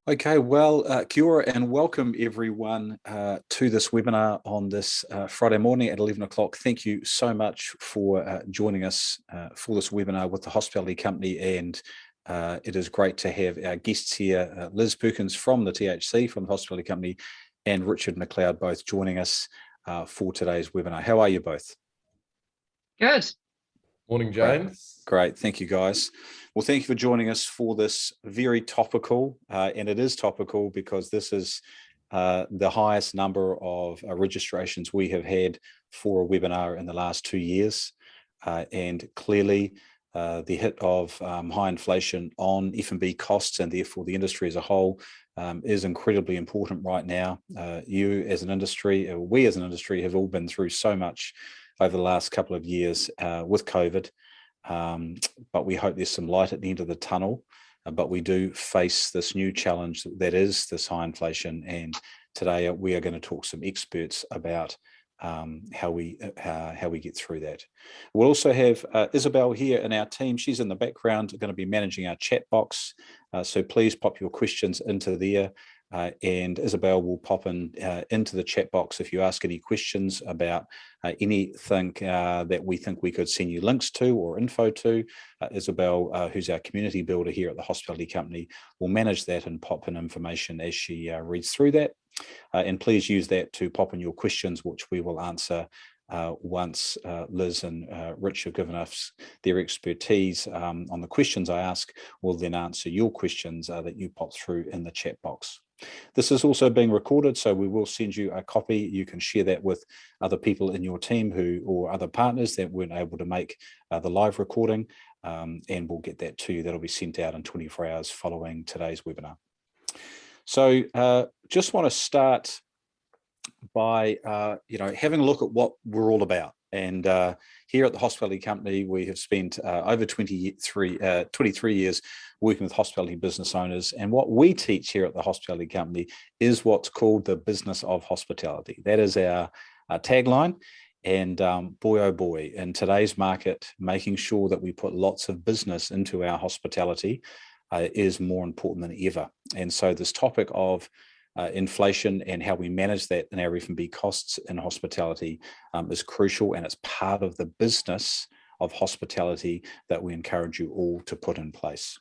Okay, well, kia ora and welcome everyone to this webinar on this Friday morning at 11 o'clock. Thank you so much for joining us for this webinar with the hospitality company, and it is great to have our guests here, Liz Perkins from the THC, from the hospitality company, and Richard McLeod, both joining us for today's webinar. How are you both? Good. Morning, James. Great. Thank you, guys. Well, thank you for joining us for this very topical, and it is topical because this is the highest number of registrations we have had for a webinar in the last 2 years. And clearly, the hit of high inflation on F&B costs and therefore the industry as a whole is incredibly important right now. You as an industry, we as an industry have all been through so much over the last couple of years with COVID. But we hope there's some light at the end of the tunnel. But we do face this new challenge that is this high inflation. And today we are going to talk to some experts about how we get through that. We'll also have Isabel here in our team. She's in the background, going to be managing our chat box. So please pop your questions into there. And Isabel will pop into the chat box if you ask any questions about anything that we think we could send you links to or info to. Isabel, who's our community builder here at the hospitality company, will manage that and pop in information as she reads through that. And please use that to pop in your questions, which we will answer once Liz and Rich have given us their expertise on the questions I ask. We'll then answer your questions that you pop through in the chat box. This is also being recorded, so we will send you a copy. You can share that with other people in your team or other partners that weren't able to make the live recording, and we'll get that to you. That'll be sent out in 24 hours following today's webinar. So just want to start by having a look at what we're all about. And here at the hospitality company, we have spent over 23 years working with hospitality business owners. And what we teach here at the hospitality company is what's called the business of hospitality. That is our tagline. And boy, oh boy, in today's market, making sure that we put lots of business into our hospitality is more important than ever. And so this topic of inflation and how we manage that in our F&B costs in hospitality is crucial, and it's part of the business of hospitality that we encourage you all to put in place.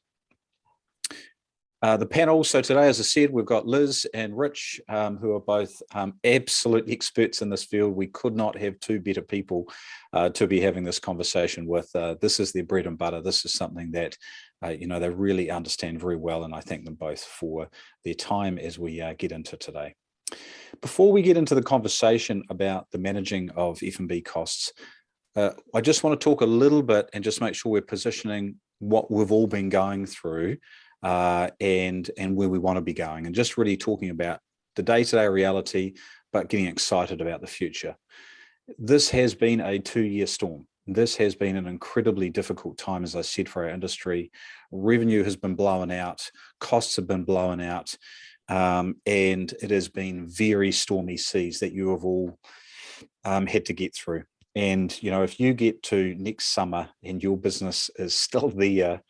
The panel, so today, as I said, we've got Liz and Rich, who are both absolute experts in this field. We could not have two better people to be having this conversation with. This is their bread and butter. This is something that they really understand very well, and I thank them both for their time as we get into today. Before we get into the conversation about the managing of F&B costs, I just want to talk a little bit and just make sure we're positioning what we've all been going through and where we want to be going, and just really talking about the day-to-day reality, but getting excited about the future. This has been a 2-year storm. This has been an incredibly difficult time, as I said, for our industry. Revenue has been blown out, costs have been blown out, and it has been very stormy seas that you have all had to get through. And, if you get to next summer and your business is still there,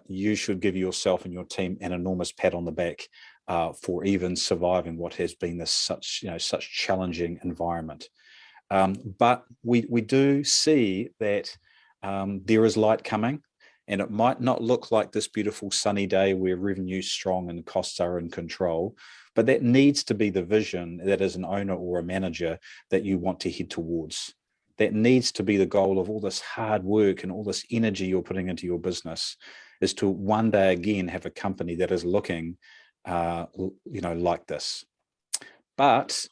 you should give yourself and your team an enormous pat on the back for even surviving what has been such challenging environment. But we do see that there is light coming, and it might not look like this beautiful sunny day where revenue's strong and costs are in control, but that needs to be the vision that as an owner or a manager that you want to head towards. That needs to be the goal of all this hard work and all this energy you're putting into your business, is to one day again have a company that is looking like this. But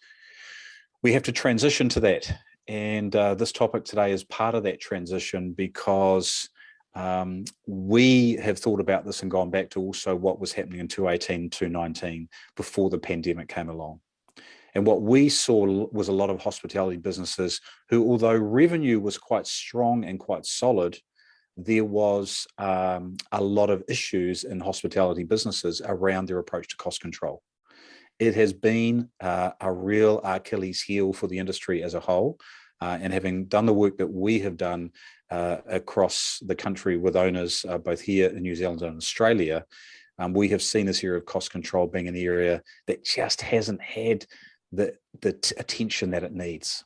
we have to transition to that. And this topic today is part of that transition, because we have thought about this and gone back to also what was happening in 2018, 2019 before the pandemic came along. And what we saw was a lot of hospitality businesses who, although revenue was quite strong and quite solid, there was a lot of issues in hospitality businesses around their approach to cost control. It has been a real Achilles heel for the industry as a whole. And having done the work that we have done across the country with owners, both here in New Zealand and Australia, We have seen this area of cost control being an area that just hasn't had the attention that it needs.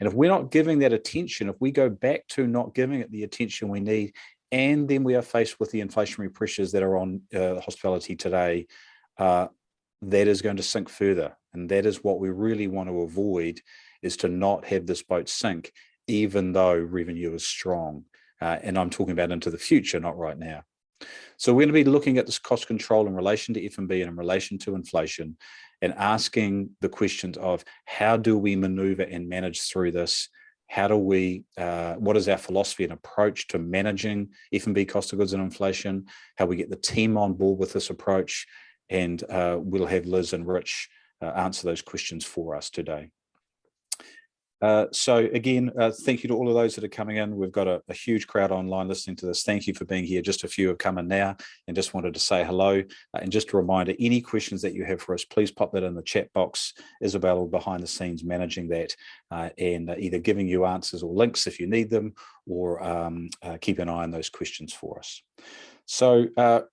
And if we're not giving that attention, if we go back to not giving it the attention we need, and then we are faced with the inflationary pressures that are on hospitality today, that is going to sink further. And that is what we really want to avoid, is to not have this boat sink, even though revenue is strong. And I'm talking about into the future, not right now. So we're going to be looking at this cost control in relation to F&B and in relation to inflation, and asking the questions of how do we maneuver and manage through this? How do we, what is our philosophy and approach to managing F&B cost of goods and inflation? How we get the team on board with this approach? And we'll have Liz and Rich answer those questions for us today. So again, thank you to all of those that are coming in. We've got a huge crowd online listening to this. Thank you for being here. Just a few have come in now and just wanted to say hello. And just a reminder, any questions that you have for us, please pop that in the chat box. Isabel behind the scenes managing that and either giving you answers or links if you need them, or keep an eye on those questions for us. So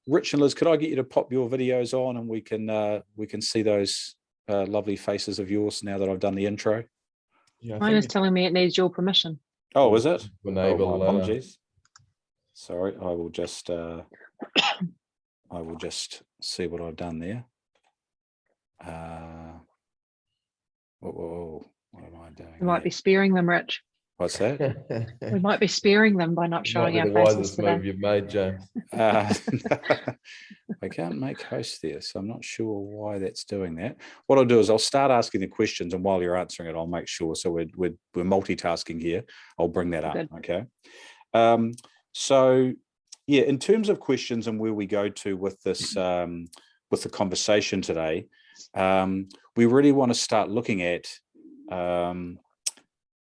Rich and Liz, could I get you to pop your videos on, and we can see those lovely faces of yours now that I've done the intro? Yeah, Mine is telling me it needs your permission. Oh, is it? Enable, oh, apologies. Sorry, I will just see what I've done there. What am I doing? We might be sparing them, Rich. What's that? We might be sparing them by not showing our the faces wisest today. move you've made, James. I can't make host there, so I'm not sure why that's doing that. What I'll do is I'll start asking the questions, and while you're answering it, I'll make sure. So we're multitasking here. I'll bring that up. Good. Okay. So yeah, in terms of questions and where we go to with this, with the conversation today, we really want to start looking at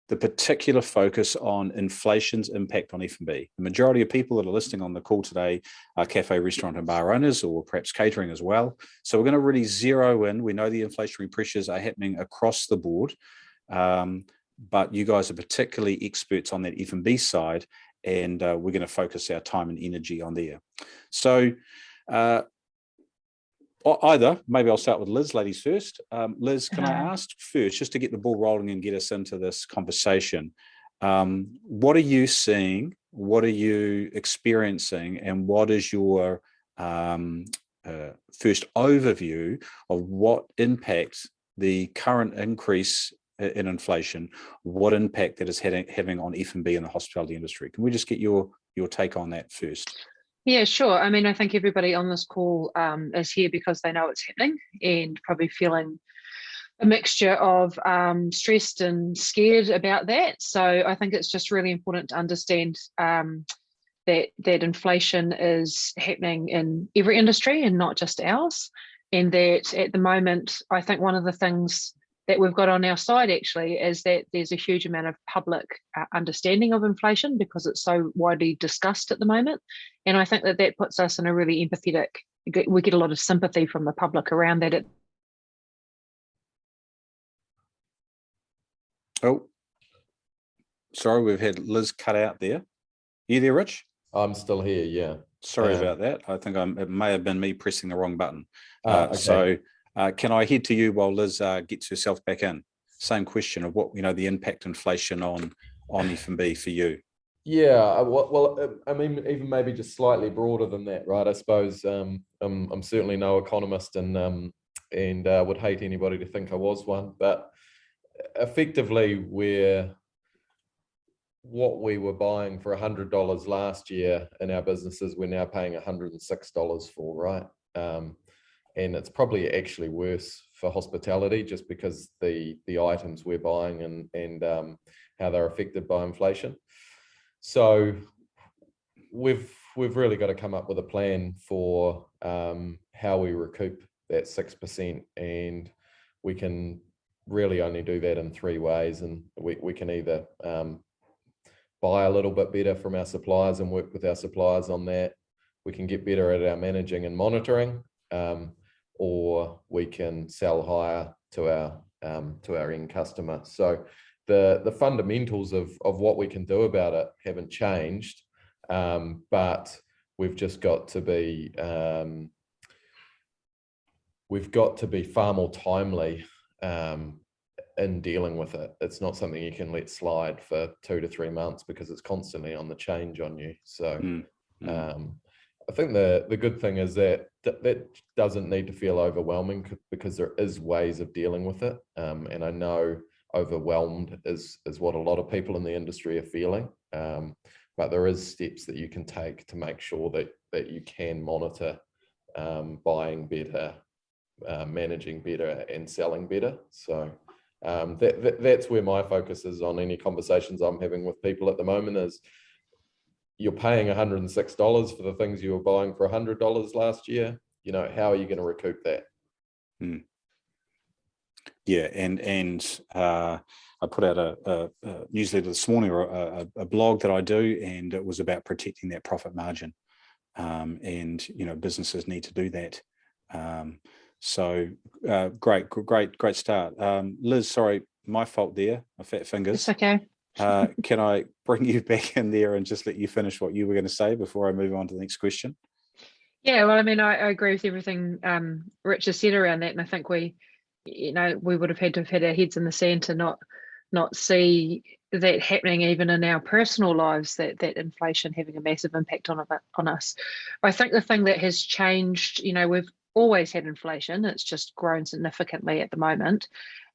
the particular focus on inflation's impact on F&B. The majority of people that are listening on the call today are cafe, restaurant and bar owners, or perhaps catering as well. So we're going to really zero in. We know the inflationary pressures are happening across the board, but you guys are particularly experts on that F&B side, and we're going to focus our time and energy on there. So maybe I'll start with Liz, ladies first. Liz, can I ask first, just to get the ball rolling and get us into this conversation, what are you seeing, what are you experiencing, and what is your first overview of what impact the current increase in inflation, what impact that is having on F&B in the hospitality industry? Can we just get your take on that first? Yeah, sure. I mean, I think everybody on this call is here because they know it's happening and probably feeling a mixture of stressed and scared about that. So I think it's just really important to understand that inflation is happening in every industry and not just ours. And that at the moment, I think one of the things that we've got on our side actually is that there's a huge amount of public understanding of inflation because it's so widely discussed at the moment. And I think that puts us in a really empathetic, we get a lot of sympathy from the public around that. Oh, sorry, we've had Liz cut out there. You there, Rich? I'm still here, yeah. Sorry about that. I think it may have been me pressing the wrong button. Okay. So can I head to you while Liz gets herself back in? Same question of what, the impact inflation on F&B for you. Yeah, well, I mean, even maybe just slightly broader than that, right? I suppose I'm certainly no economist, and would hate anybody to think I was one, but effectively what we were buying for $100 last year in our businesses, we're now paying $106 for, right? And it's probably actually worse for hospitality just because the items we're buying and how they're affected by inflation. So we've really got to come up with a plan for how we recoup that 6%, and we can really only do that in three ways. And we can either buy a little bit better from our suppliers and work with our suppliers on that. We can get better at our managing and monitoring, or we can sell higher to our end customer. So the fundamentals of what we can do about it haven't changed, but we've just got to be we've got to be far more timely in dealing with it. It's not something you can let slide for 2 to 3 months because it's constantly on the change on you. So I think the good thing is that doesn't need to feel overwhelming, because there is ways of dealing with it. And I know overwhelmed is what a lot of people in the industry are feeling. But there is steps that you can take to make sure that you can monitor buying better, managing better, and selling better. So that's where my focus is on any conversations I'm having with people at the moment. Is you're paying $106 for the things you were buying for $100 last year. You know, how are you going to recoup that? Yeah, and I put out a newsletter this morning, or a blog that I do, and it was about protecting that profit margin. And you know, businesses need to do that. So great start. Liz, sorry, my fault there. My fat fingers. It's okay. Can I bring you back in there and just let you finish what you were going to say before I move on to the next question? Yeah, well, I mean, I agree with everything Rich has said around that, and I think we would have had to have had our heads in the sand to not see that happening even in our personal lives, that inflation having a massive impact on us. I think the thing that has changed, you know, we've always had inflation, it's just grown significantly at the moment.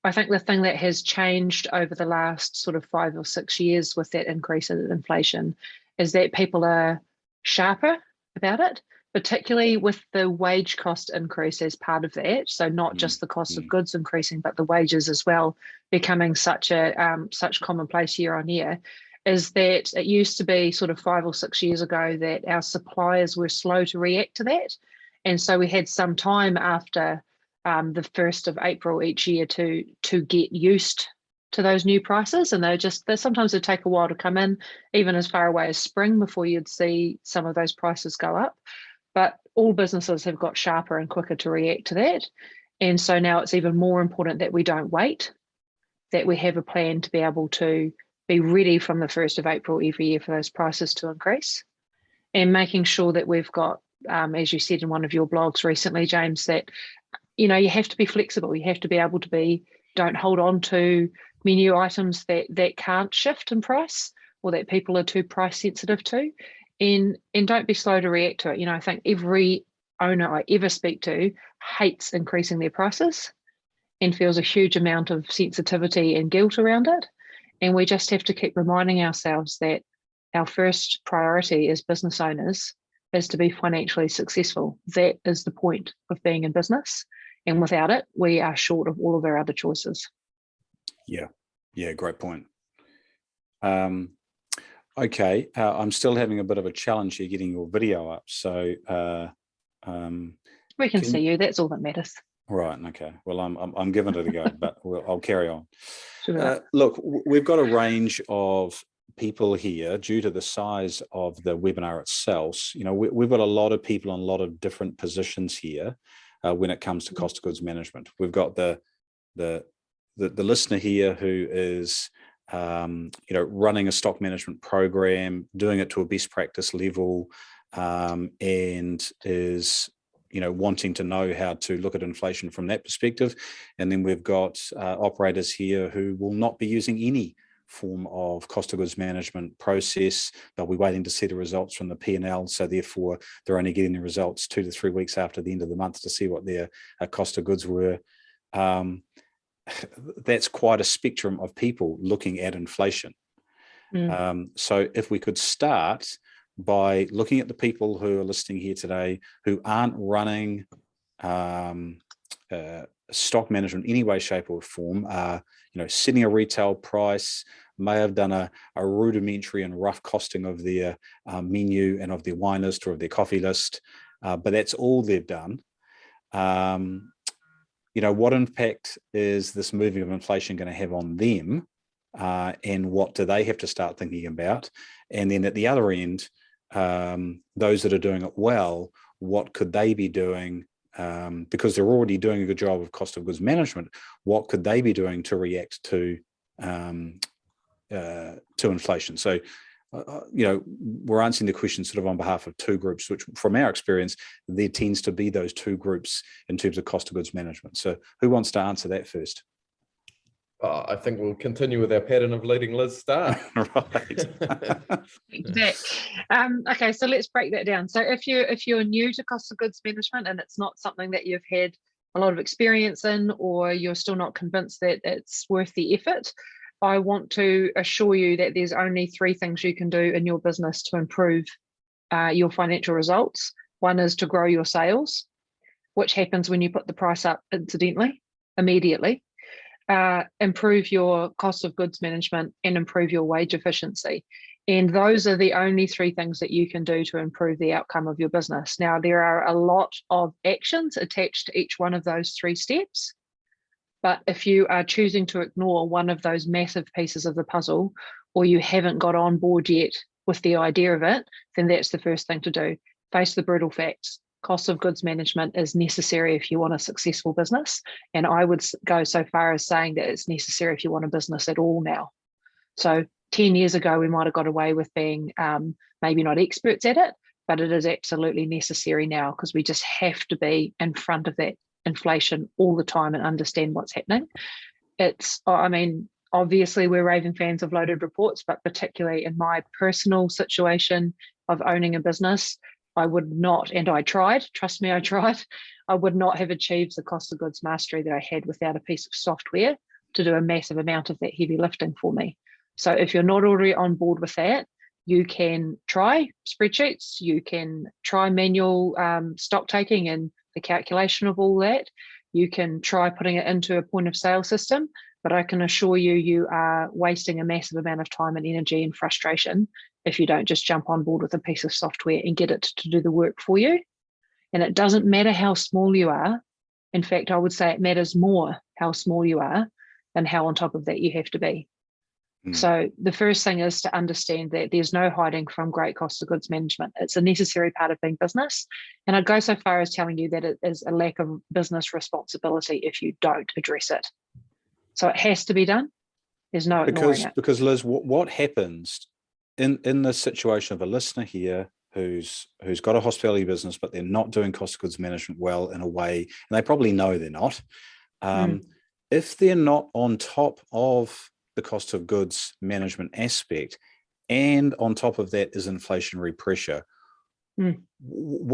I think the thing that has changed over the last sort of 5 or 6 years with that increase in inflation is that people are sharper about it, particularly with the wage cost increase as part of that. So not just the cost of goods increasing, but the wages as well becoming such commonplace year on year. Is that it used to be sort of 5 or 6 years ago that our suppliers were slow to react to that. And so we had some time after the 1st of April each year to get used to those new prices, and they sometimes would take a while to come in, even as far away as spring, before you'd see some of those prices go up. But all businesses have got sharper and quicker to react to that. And so now it's even more important that we don't wait, that we have a plan to be able to be ready from the 1st of April every year for those prices to increase, and making sure that we've got, as you said in one of your blogs recently, James, that, you know, you have to be flexible. You have to be able to don't hold on to menu items that can't shift in price, or that people are too price sensitive to, and don't be slow to react to it. You know, I think every owner I ever speak to hates increasing their prices and feels a huge amount of sensitivity and guilt around it. And we just have to keep reminding ourselves that our first priority as business owners is to be financially successful. That is the point of being in business. And without it, we are short of all of our other choices. Yeah, great point. Okay, I'm still having a bit of a challenge here getting your video up. So we can see you. That's all that matters. Right. Okay. Well, I'm giving it a go, but I'll carry on. Sure. Look, we've got a range of people here due to the size of the webinar itself. You know, we've got a lot of people in a lot of different positions here when it comes to cost of goods management. We've got the listener here who is running a stock management program, doing it to a best practice level, and is wanting to know how to look at inflation from that perspective. And then we've got operators here who will not be using any form of cost of goods management process. They'll be waiting to see the results from the P&L, so therefore they're only getting the results 2 to 3 weeks after the end of the month to see what their cost of goods were. That's quite a spectrum of people looking at inflation. So if we could start by looking at the people who are listening here today who aren't running stock management in any way, shape or form, setting a retail price, may have done a rudimentary and rough costing of their menu and of their wine list or of their coffee list, but that's all they've done. What impact is this moving of inflation going to have on them, and what do they have to start thinking about? And then at the other end, those that are doing it well, what could they be doing? Because they're already doing a good job of cost of goods management, what could they be doing to react to inflation? So we're answering the question sort of on behalf of two groups, which from our experience, there tends to be those two groups in terms of cost of goods management. So who wants to answer that first? I think we'll continue with our pattern of letting Liz start. Right. Okay, so let's break that down. So if you're new to cost of goods management and it's not something that you've had a lot of experience in, or you're still not convinced that it's worth the effort, I want to assure you that there's only 3 things you can do in your business to improve your financial results. One is to grow your sales, which happens when you put the price up immediately. Improve your cost of goods management and improve your wage efficiency. And those are the only 3 things that you can do to improve the outcome of your business. Now, there are a lot of actions attached to each one of those 3 steps. But if you are choosing to ignore one of those massive pieces of the puzzle, or you haven't got on board yet with the idea of it, then that's the first thing to do. Face the brutal facts. Cost of goods management is necessary if you want a successful business. And I would go so far as saying that it's necessary if you want a business at all now. So 10 years ago, we might have got away with being maybe not experts at it, but it is absolutely necessary now, because we just have to be in front of that inflation all the time and understand what's happening. Obviously we're raving fans of loaded reports, but particularly in my personal situation of owning a business, I would not, and I tried, trust me, I would not have achieved the cost of goods mastery that I had without a piece of software to do a massive amount of that heavy lifting for me. So if you're not already on board with that, you can try spreadsheets, you can try manual stock taking and the calculation of all that. You can try putting it into a point of sale system, but I can assure you, you are wasting a massive amount of time and energy and frustration if you don't just jump on board with a piece of software and get it to do the work for you. And it doesn't matter how small you are. In fact, I would say it matters more how small you are than how on top of that you have to be. So the first thing is to understand that there's no hiding from great cost of goods management. It's a necessary part of being business. And I'd go so far as telling you that it is a lack of business responsibility if you don't address it. So it has to be done. There's no ignoring it. Because Liz, what happens in the situation of a listener here who's got a hospitality business, but they're not doing cost of goods management well in a way, and they probably know they're not. If they're not on top of the cost of goods management aspect, and on top of that is inflationary pressure, when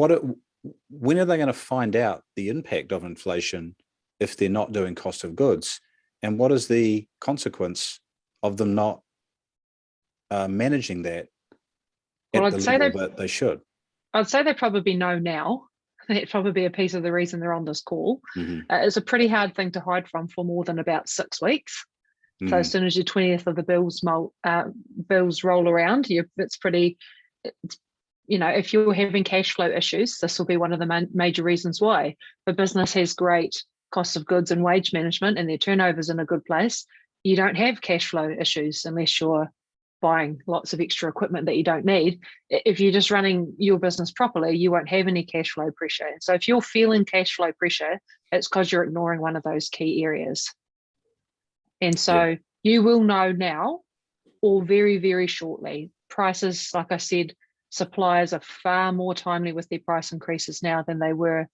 are they going to find out the impact of inflation if they're not doing cost of goods? And what is the consequence of them not managing that at the level that they should? I'd say they probably know now. That's probably a piece of the reason they're on this call. It's a pretty hard thing to hide from for more than about 6 weeks. So as soon as your 20th of the bills roll around, if you're having cash flow issues, this will be one of the major reasons why. If a business has great cost of goods and wage management and their turnover's in a good place, you don't have cash flow issues unless you're buying lots of extra equipment that you don't need. If you're just running your business properly, you won't have any cash flow pressure. So if you're feeling cash flow pressure, it's because you're ignoring one of those key areas. And so you will know now, or very, very shortly. Prices, like I said, suppliers are far more timely with their price increases now than they were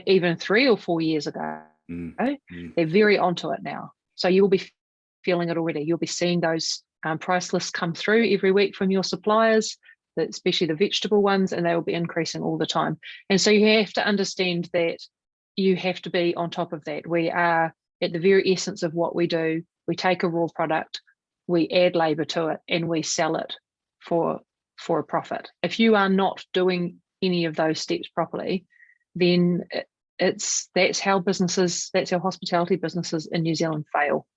even 3 or 4 years ago. They're very onto it now. So you will be feeling it already. You'll be seeing those price lists come through every week from your suppliers, especially the vegetable ones, and they will be increasing all the time. And so you have to understand that you have to be on top of that. We are at the very essence of what we do. We take a raw product, we add labor to it, and we sell it for a profit. If you are not doing any of those steps properly, then that's how hospitality businesses in New Zealand fail.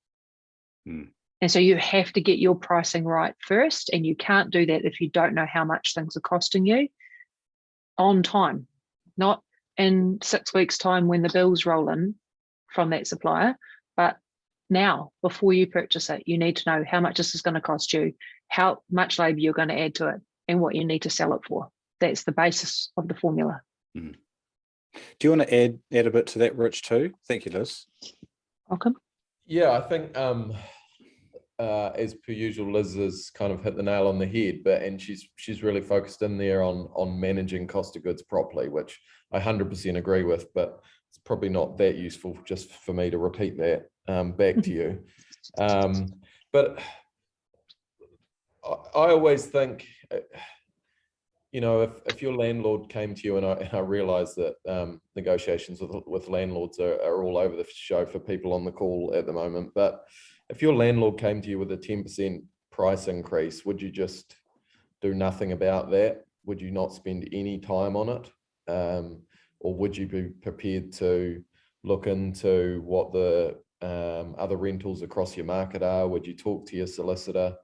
And so you have to get your pricing right first, and you can't do that if you don't know how much things are costing you on time, not in 6 weeks' time when the bills roll in from that supplier, but now, before you purchase it, you need to know how much this is going to cost you, how much labor you're going to add to it, and what you need to sell it for. That's the basis of the formula. Do you want to add a bit to that, Rich, too? Thank you, Liz. Welcome. Yeah, I think as per usual, Liz has kind of hit the nail on the head, and she's really focused in there on managing cost of goods properly, which I 100% agree with, but it's probably not that useful just for me to repeat that back to you. But I always think, you know, if your landlord came to you, and I realize that negotiations with landlords are all over the show for people on the call at the moment, but if your landlord came to you with a 10% price increase, would you just do nothing about that? Would you not spend any time on it? Or would you be prepared to look into what the other rentals across your market are? Would you talk to your solicitor?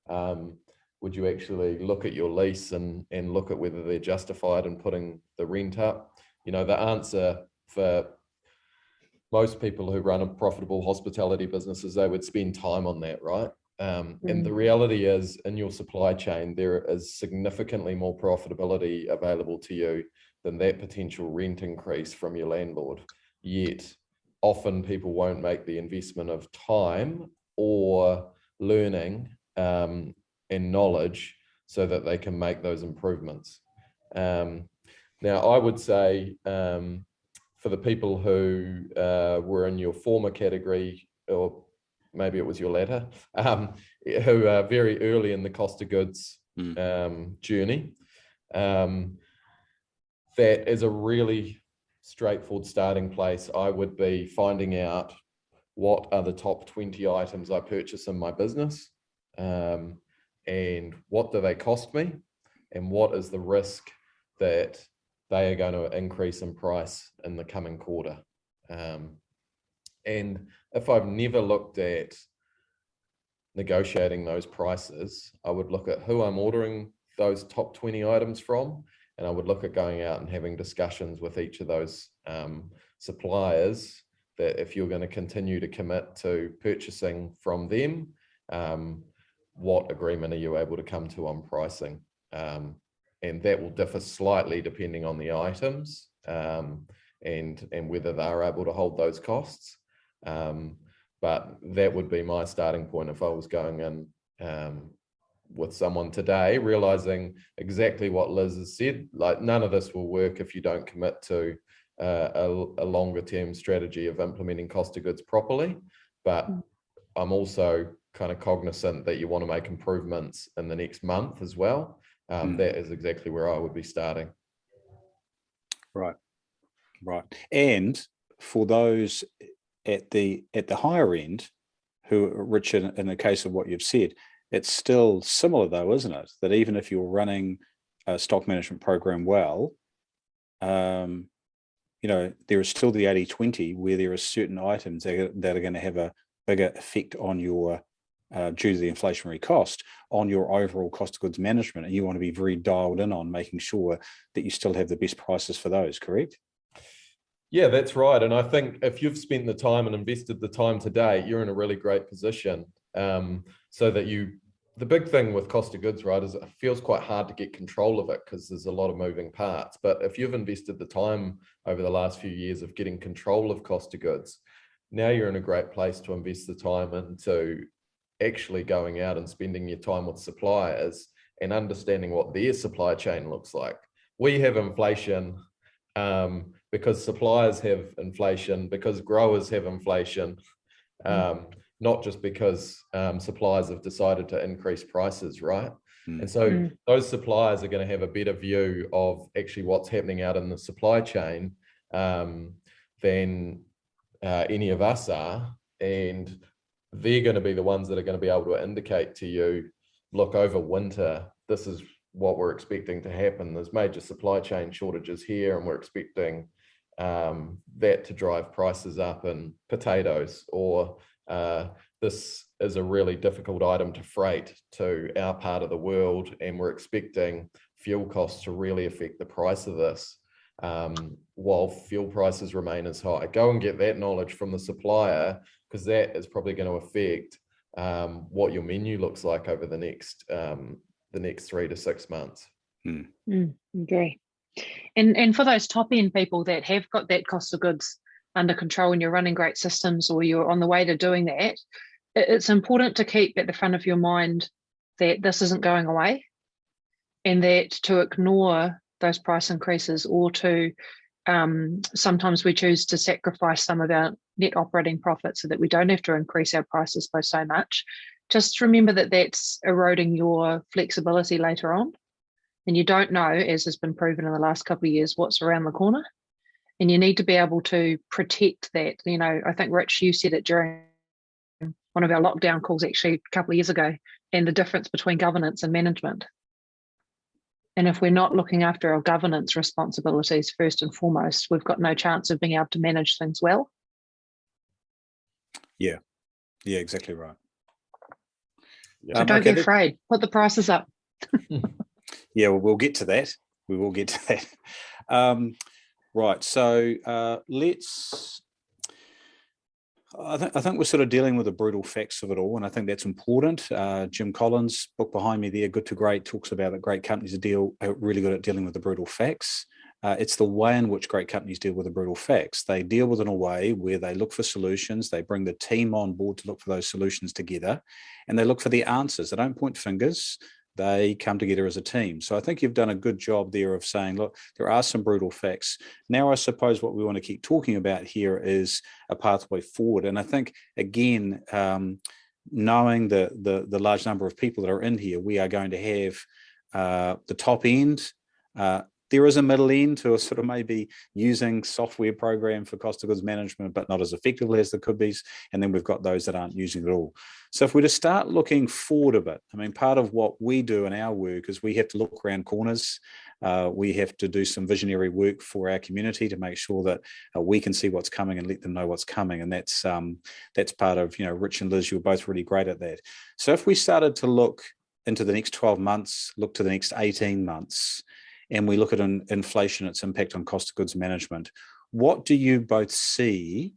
Would you actually look at your lease and look at whether they're justified in putting the rent up? You know, the answer for most people who run a profitable hospitality business is they would spend time on that, right? And the reality is, in your supply chain, there is significantly more profitability available to you than that potential rent increase from your landlord. Yet, often people won't make the investment of time or learning and knowledge so that they can make those improvements. Now, I would say for the people who were in your former category, or maybe it was your latter, who are very early in the cost of goods journey, that is a really straightforward starting place. I would be finding out what are the top 20 items I purchase in my business, and what do they cost me, and what is the risk that they are going to increase in price in the coming quarter. And if I've never looked at negotiating those prices, I would look at who I'm ordering those top 20 items from, and I would look at going out and having discussions with each of those suppliers, that if you're going to continue to commit to purchasing from them, what agreement are you able to come to on pricing? And that will differ slightly depending on the items and whether they're able to hold those costs. But that would be my starting point if I was going in with someone today, realizing exactly what Liz has said. Like, none of this will work if you don't commit to a longer term strategy of implementing cost of goods properly. But I'm also kind of cognizant that you want to make improvements in the next month as well. That is exactly where I would be starting. Right. And for those at the higher end, who, Richard, in the case of what you've said, it's still similar though, isn't it? That even if you're running a stock management program well, you know, there is still the 80-20 where there are certain items that are going to have a bigger effect on your due to the inflationary cost on your overall cost of goods management, and you want to be very dialed in on making sure that you still have the best prices for those, correct? Yeah, that's right. And I think if you've spent the time and invested the time today, you're in a really great position. So that the big thing with cost of goods, right, is it feels quite hard to get control of it because there's a lot of moving parts. But if you've invested the time over the last few years of getting control of cost of goods, now you're in a great place to invest the time into actually going out and spending your time with suppliers and understanding what their supply chain looks like. We have inflation because suppliers have inflation, because growers have inflation, not just because suppliers have decided to increase prices, right? And so those suppliers are going to have a better view of actually what's happening out in the supply chain than any of us are. And they're going to be the ones that are going to be able to indicate to you, look, over winter, this is what we're expecting to happen. There's major supply chain shortages here, and we're expecting that to drive prices up in potatoes, or this is a really difficult item to freight to our part of the world, and we're expecting fuel costs to really affect the price of this while fuel prices remain as high. Go and get that knowledge from the supplier, because that is probably going to affect what your menu looks like over the next 3 to 6 months. Agree. And for those top end people that have got that cost of goods under control and you're running great systems, or you're on the way to doing that, it's important to keep at the front of your mind that this isn't going away, and that to ignore those price increases, or to sometimes we choose to sacrifice some of our net operating profits so that we don't have to increase our prices by so much. Just remember that that's eroding your flexibility later on. And you don't know, as has been proven in the last couple of years, what's around the corner. And you need to be able to protect that. You know, I think, Rich, you said it during one of our lockdown calls actually a couple of years ago, and the difference between governance and management. And if we're not looking after our governance responsibilities first and foremost, we've got no chance of being able to manage things well. Yeah, exactly right. So don't be afraid. Put the prices up. Yeah, well, we'll get to that. We will get to that. Right. So let's. I think we're sort of dealing with the brutal facts of it all, and I think that's important. Jim Collins' book behind me there, Good to Great, talks about that great companies are really good at dealing with the brutal facts. It's the way in which great companies deal with the brutal facts. They deal with it in a way where they look for solutions, they bring the team on board to look for those solutions together, and they look for the answers. They don't point fingers. They come together as a team. So I think you've done a good job there of saying, look, there are some brutal facts. Now, I suppose what we want to keep talking about here is a pathway forward. And I think, again, knowing the large number of people that are in here, we are going to have the top end. There is a middle end to a sort of maybe using software program for cost of goods management, but not as effectively as there could be. And then we've got those that aren't using it at all. So if we're to start looking forward a bit, I mean, part of what we do in our work is we have to look around corners. We have to do some visionary work for our community to make sure that we can see what's coming and let them know what's coming. And that's part of, Rich and Liz, you're both really great at that. So if we started to look into the next 12 months, look to the next 18 months, and we look at inflation, its impact on cost of goods management, what do you both see?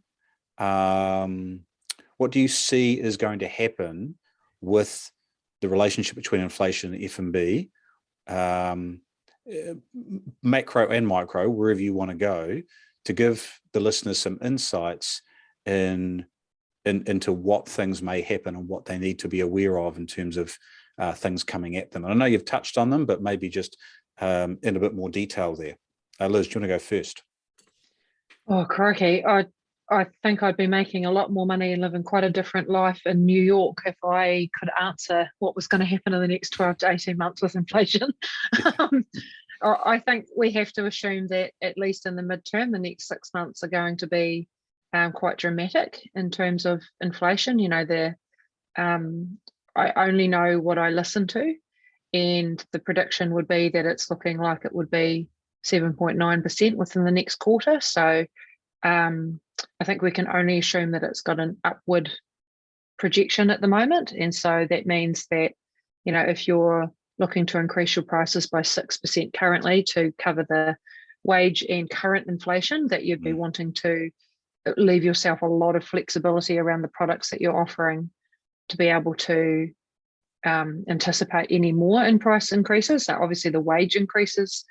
What do you see is going to happen with the relationship between inflation and F&B, macro and micro, wherever you want to go, to give the listeners some insights into what things may happen and what they need to be aware of in terms of things coming at them? And I know you've touched on them, but maybe just in a bit more detail there. Liz, do you want to go first? Oh, crikey. I think I'd be making a lot more money and living quite a different life in New York if I could answer what was going to happen in the next 12 to 18 months with inflation. I think we have to assume that at least in the midterm, the next 6 months are going to be quite dramatic in terms of inflation. I only know what I listen to, and the prediction would be that it's looking like it would be 7.9% within the next quarter. So I think we can only assume that it's got an upward projection at the moment. And so that means that, if you're looking to increase your prices by 6% currently to cover the wage and current inflation, that you'd be wanting to leave yourself a lot of flexibility around the products that you're offering to be able to anticipate any more in price increases. So obviously the wage increases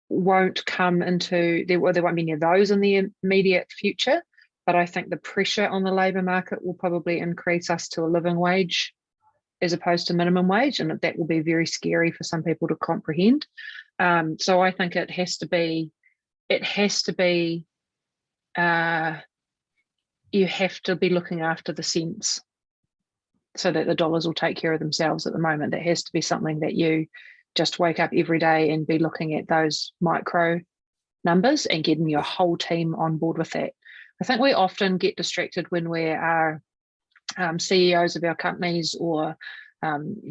won't come into, there won't be any of those in the immediate future, but I think the pressure on the labour market will probably increase us to a living wage as opposed to minimum wage, and that will be very scary for some people to comprehend. So I think it has to be, you have to be looking after the cents so that the dollars will take care of themselves at the moment. That has to be something that you just wake up every day and be looking at those micro numbers and getting your whole team on board with that. I think we often get distracted when we are CEOs of our companies or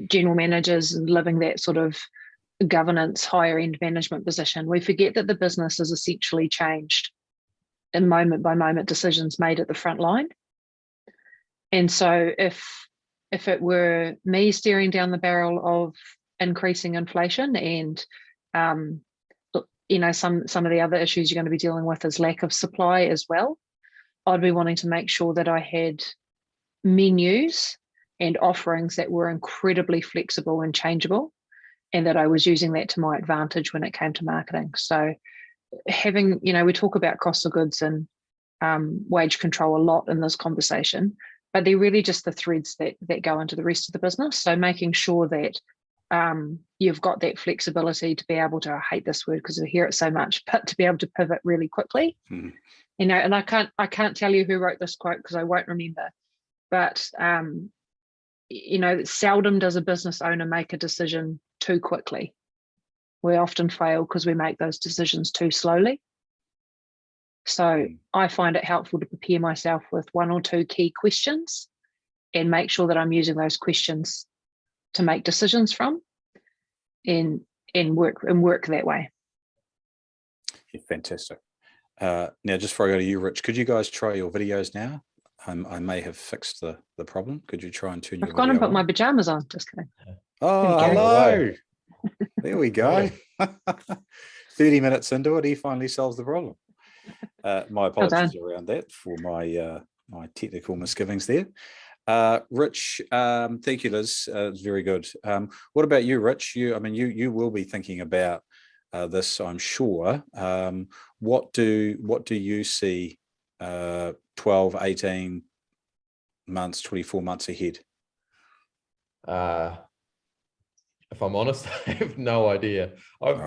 general managers and living that sort of governance, higher end management position. We forget that the business is essentially changed in moment by moment decisions made at the front line. And so if it were me staring down the barrel of increasing inflation and some of the other issues you're going to be dealing with is lack of supply as well, I'd be wanting to make sure that I had menus and offerings that were incredibly flexible and changeable, and that I was using that to my advantage when it came to marketing. So having, we talk about cost of goods and wage control a lot in this conversation, but they're really just the threads that go into the rest of the business. So making sure that you've got that flexibility to be able to, I hate this word because I hear it so much, but to be able to pivot really quickly. You know, and I can't tell you who wrote this quote because I won't remember, but you know, seldom does a business owner make a decision too quickly. We often fail because we make those decisions too slowly. So I find it helpful to prepare myself with 1 or 2 key questions and make sure that I'm using those questions to make decisions from and work that way. Yeah, fantastic. Now, just before I go to you, Rich, could you guys try your videos now? I may have fixed the problem. Could you try and turn your video on? I've gone and put my pajamas on. Just kidding. Oh, hello. There we go. 30 minutes into it, he finally solves the problem. My apologies around that for my my technical misgivings there. Rich, thank you, Liz. It's very good. What about you, Rich? You will be thinking about this, I'm sure. What do you see 12, 18 months, 24 months ahead? If I'm honest, I have no idea.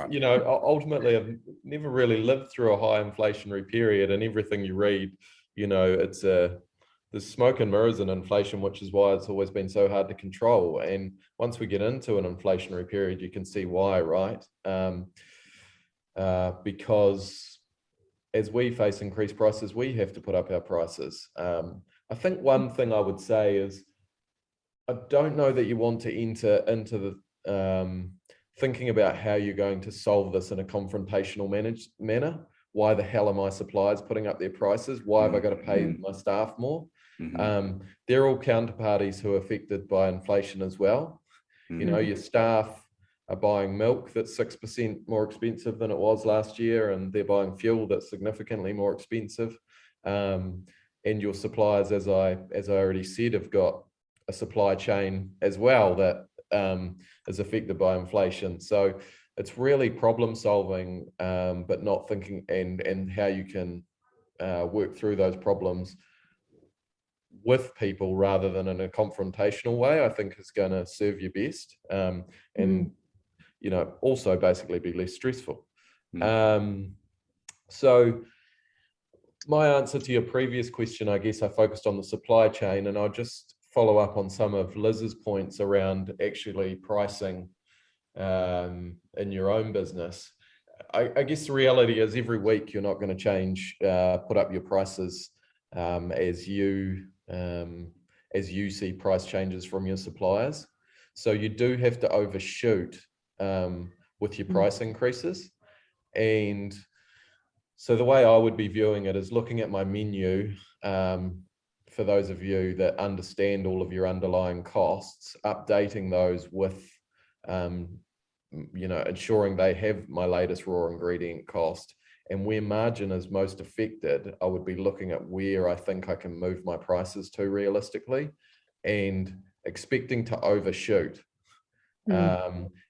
You know, ultimately, I've never really lived through a high inflationary period, and everything you read, you know, there's smoke and mirrors in inflation, which is why it's always been so hard to control. And once we get into an inflationary period, you can see why, right? Because as we face increased prices, we have to put up our prices. I think one thing I would say is, I don't know that you want to enter into the thinking about how you're going to solve this in a confrontational manner. Why the hell are my suppliers putting up their prices? Why have I got to pay my staff more? They're all counterparties who are affected by inflation as well. You know, your staff are buying milk that's 6% more expensive than it was last year, and they're buying fuel that's significantly more expensive. And your suppliers, as I already said, have got a supply chain as well that is affected by inflation. So it's really problem solving, but not thinking and how you can work through those problems with people rather than in a confrontational way, I think is going to serve you best. And you know, also basically be less stressful. So my answer to your previous question, I guess I focused on the supply chain, and I'll just follow up on some of Liz's points around actually pricing in your own business. I guess the reality is every week you're not going to put up your prices as you see price changes from your suppliers. So you do have to overshoot with your price increases. And so the way I would be viewing it is looking at my menu, for those of you that understand all of your underlying costs, updating those with, you know, ensuring they have my latest raw ingredient cost. And where margin is most affected, I would be looking at where I think I can move my prices to realistically and expecting to overshoot.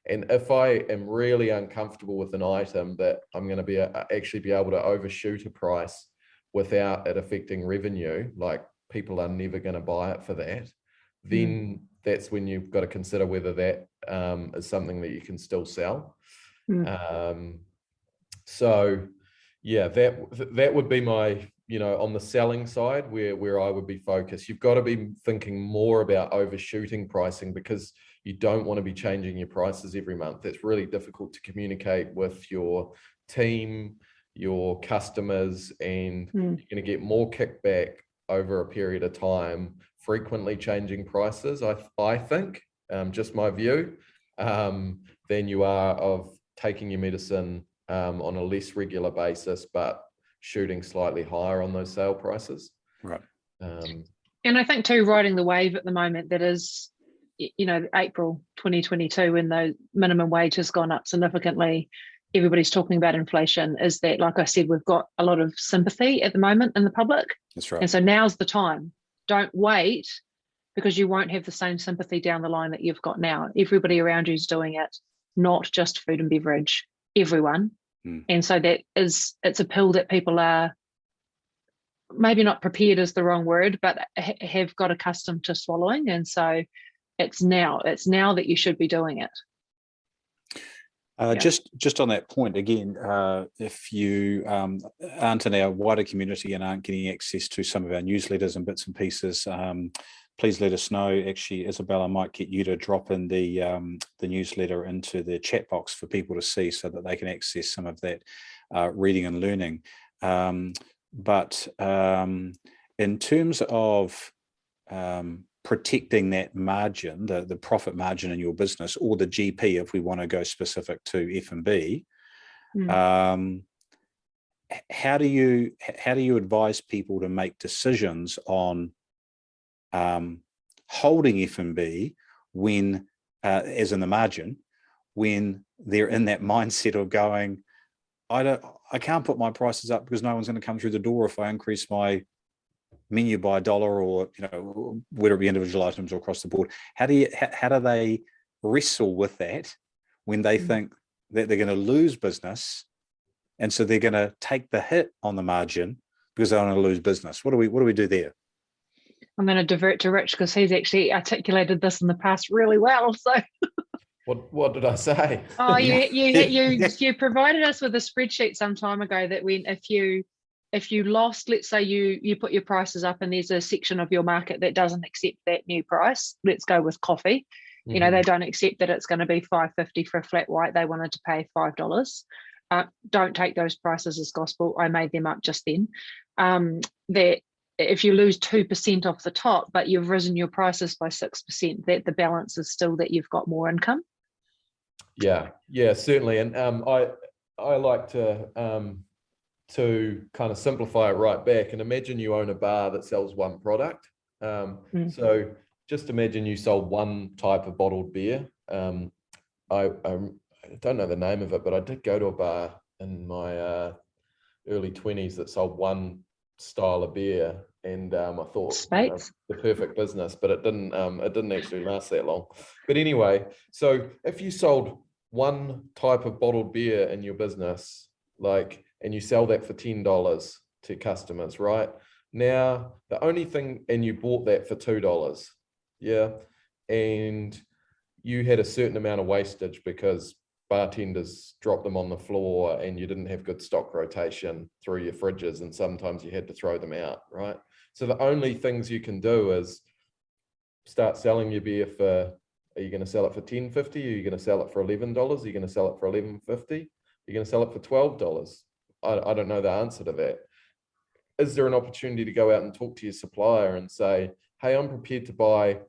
And if I am really uncomfortable with an item that I'm going to actually be able to overshoot a price without it affecting revenue, like people are never going to buy it for that, then that's when you've got to consider whether that is something that you can still sell. So yeah, that would be my, you know, on the selling side where I would be focused. You've got to be thinking more about overshooting pricing because you don't want to be changing your prices every month. It's really difficult to communicate with your team, your customers, and you're going to get more kickback over a period of time, frequently changing prices, I think, just my view, than you are of taking your medicine on a less regular basis, but shooting slightly higher on those sale prices. Right. And I think too, riding the wave at the moment that is, you know, April 2022, when the minimum wage has gone up significantly, everybody's talking about inflation, is that, like I said, we've got a lot of sympathy at the moment in the public. That's right. And so now's the time. Don't wait, because you won't have the same sympathy down the line that you've got now. Everybody around you is doing it, not just food and beverage, everyone. And so it's a pill that people are maybe not prepared is the wrong word, but have got accustomed to swallowing. And so it's now that you should be doing it. Just on that point again, if you aren't in our wider community and aren't getting access to some of our newsletters and bits and pieces, please let us know. Actually, Isabella, I might get you to drop in the newsletter into the chat box for people to see, so that they can access some of that reading and learning. But in terms of protecting that margin, the profit margin in your business, or the GP, if we want to go specific to F&B, how do you advise people to make decisions on holding F&B when, as in the margin, when they're in that mindset of going, I can't put my prices up because no one's going to come through the door if I increase my menu by $1, or whether it be individual items or across the board. How do they wrestle with that when they think that they're going to lose business, and so they're going to take the hit on the margin because they want to lose business? What do we do there? I'm going to divert to Rich because he's actually articulated this in the past really well. So what did I say? Oh, you provided us with a spreadsheet some time ago that when if you lost, let's say you put your prices up and there's a section of your market that doesn't accept that new price. Let's go with coffee. They don't accept that it's going to be $5.50 for a flat white. They wanted to pay $5. Don't take those prices as gospel. I made them up just then. That if you lose 2% off the top, but you've risen your prices by 6%, that the balance is still that you've got more income. Yeah, certainly. And I like to kind of simplify it right back, and imagine you own a bar that sells one product. So just imagine you sold one type of bottled beer. I don't know the name of it, but I did go to a bar in my early 20s that sold one style of beer, and I thought the perfect business, but it didn't actually last that long. But anyway, so if you sold one type of bottled beer in your business, and you sell that for $10 to customers, right? Now, the only thing, and you bought that for $2, and you had a certain amount of wastage because bartenders dropped them on the floor and you didn't have good stock rotation through your fridges, and sometimes you had to throw them out, right? So the only things you can do is start selling your beer for, are you going to sell it for $10.50? Are you going to sell it for $11? Are you going to sell it for $11.50? You're going to sell it for $12. I don't know the answer to that. Is there an opportunity to go out and talk to your supplier and say, hey, I'm prepared to buy,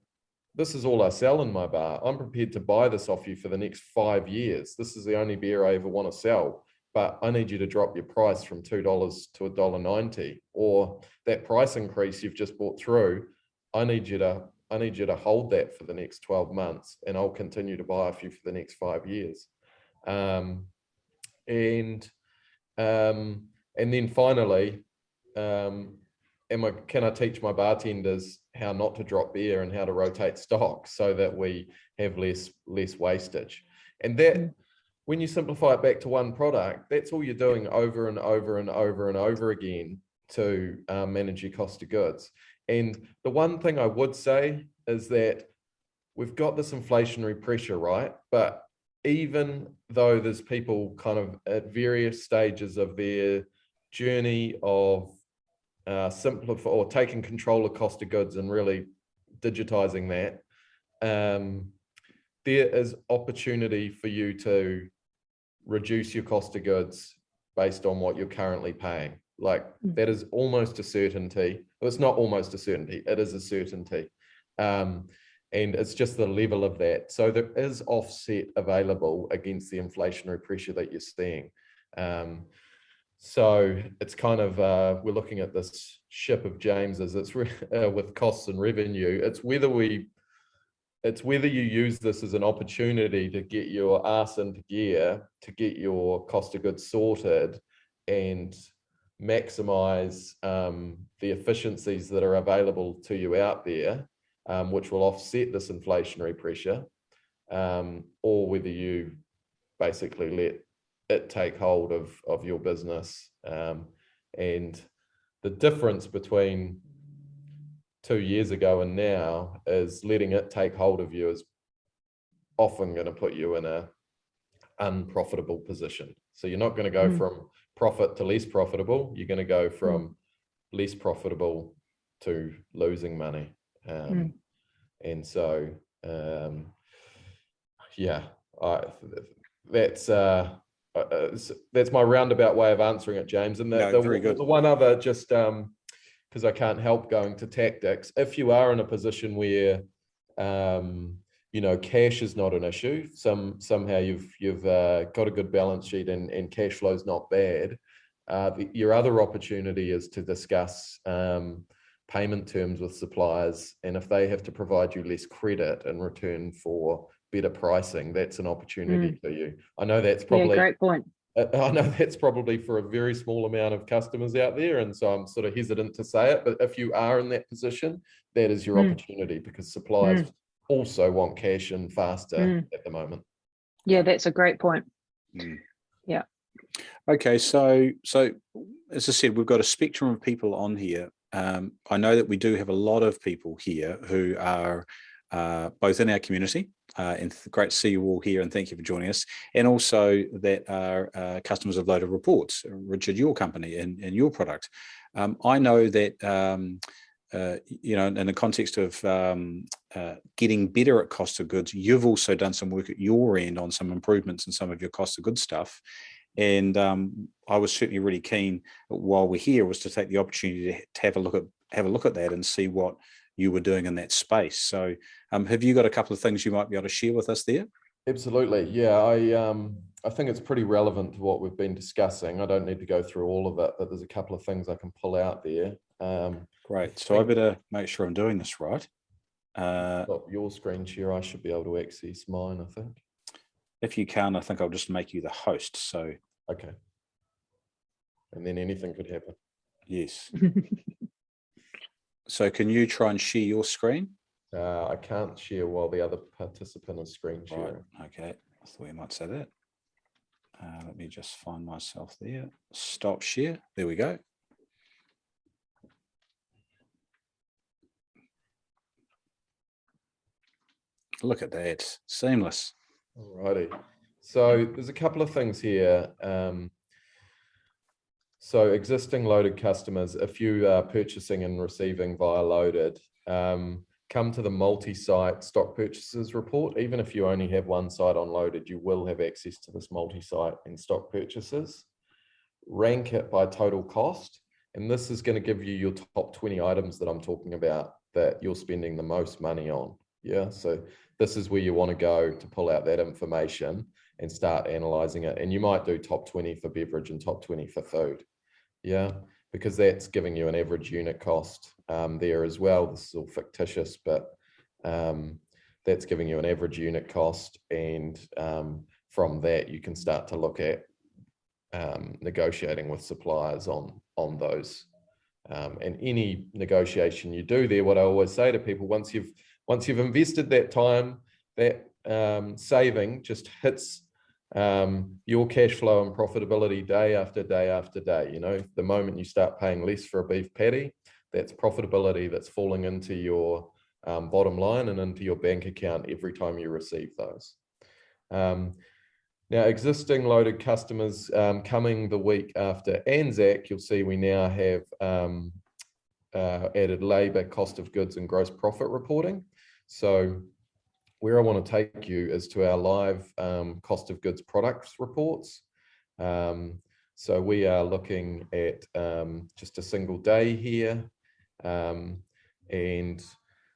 this is all I sell in my bar. I'm prepared to buy this off you for the next 5 years. This is the only beer I ever want to sell, but I need you to drop your price from $2 to $1.90, or that price increase you've just bought through. I need you to hold that for the next 12 months, and I'll continue to buy off you for the next 5 years. And then finally, can I teach my bartenders how not to drop beer and how to rotate stock so that we have less wastage? And that, when you simplify it back to one product, that's all you're doing over and over and over and over again to manage your cost of goods. And the one thing I would say is that we've got this inflationary pressure, right? But even though there's people kind of at various stages of their journey of simplify or taking control of cost of goods and really digitizing that, there is opportunity for you to reduce your cost of goods based on what you're currently paying. That is almost a certainty. Well, it's not almost a certainty, it is a certainty. And it's just the level of that. So there is offset available against the inflationary pressure that you're seeing. So it's kind of, we're looking at this ship of James's, it's with costs and revenue. It's whether you use this as an opportunity to get your ass into gear, to get your cost of goods sorted and maximize the efficiencies that are available to you out there, which will offset this inflationary pressure, or whether you basically let it take hold of your business and the difference between 2 years ago and now is letting it take hold of you is often going to put you in a unprofitable position. So you're not going to go from profit to less profitable. You're going to go from less profitable to losing money. And so, yeah, that's my roundabout way of answering it, James. And very good. The one other, just because I can't help going to tactics, if you are in a position where you know, cash is not an issue, somehow you've got a good balance sheet and cash flow is not bad, your other opportunity is to discuss payment terms with suppliers, and if they have to provide you less credit in return for better pricing, that's an opportunity for you. I know that's probably great point. I know that's probably for a very small amount of customers out there, and so I'm sort of hesitant to say it, but if you are in that position, that is your opportunity, because suppliers also want cash in faster at the moment. Yeah, that's a great point. Yeah. Okay, so as I said, we've got a spectrum of people on here. I know that we do have a lot of people here who are both in our community, and great to see you all here, and thank you for joining us, and also that are customers of Loaded Reports, Richard, your company and your product. I know that you know, in the context of getting better at cost of goods, you've also done some work at your end on some improvements in some of your cost of goods stuff. And I was certainly really keen, while we're here, was to take the opportunity to have a look at that and see what you were doing in that space. So have you got a couple of things you might be able to share with us there? Absolutely. Yeah, I think it's pretty relevant to what we've been discussing. I don't need to go through all of it, but there's a couple of things I can pull out there. Great. So I better make sure I'm doing this right. Stop your screen share. I should be able to access mine, I think. If you can, I think I'll just make you the host. So okay. And then anything could happen. Yes. So can you try and share your screen? I can't share while the other participant is screen sharing. Right. Okay. I thought you might say that. Let me just find myself there. Stop share. There we go. Look at that. Seamless. Alrighty. So there's a couple of things here. So existing Loaded customers, if you are purchasing and receiving via Loaded, come to the multi-site stock purchases report. Even if you only have one site on Loaded, you will have access to this multi-site and stock purchases. Rank it by total cost. And this is going to give you your top 20 items that I'm talking about that you're spending the most money on. Yeah. So this is where you want to go to pull out that information and start analyzing it. And you might do top 20 for beverage and top 20 for food. Yeah, because that's giving you an average unit cost there as well. This is all fictitious, but that's giving you an average unit cost. And from that, you can start to look at negotiating with suppliers on those. And any negotiation you do there, what I always say to people, once you've invested that time, that saving just hits your cash flow and profitability day after day after day. You know, the moment you start paying less for a beef patty, that's profitability that's falling into your bottom line and into your bank account every time you receive those. Now, existing Loaded customers, coming the week after Anzac, you'll see we now have added labor, cost of goods, and gross profit reporting. So where I want to take you is to our live cost of goods products reports. So we are looking at just a single day here. And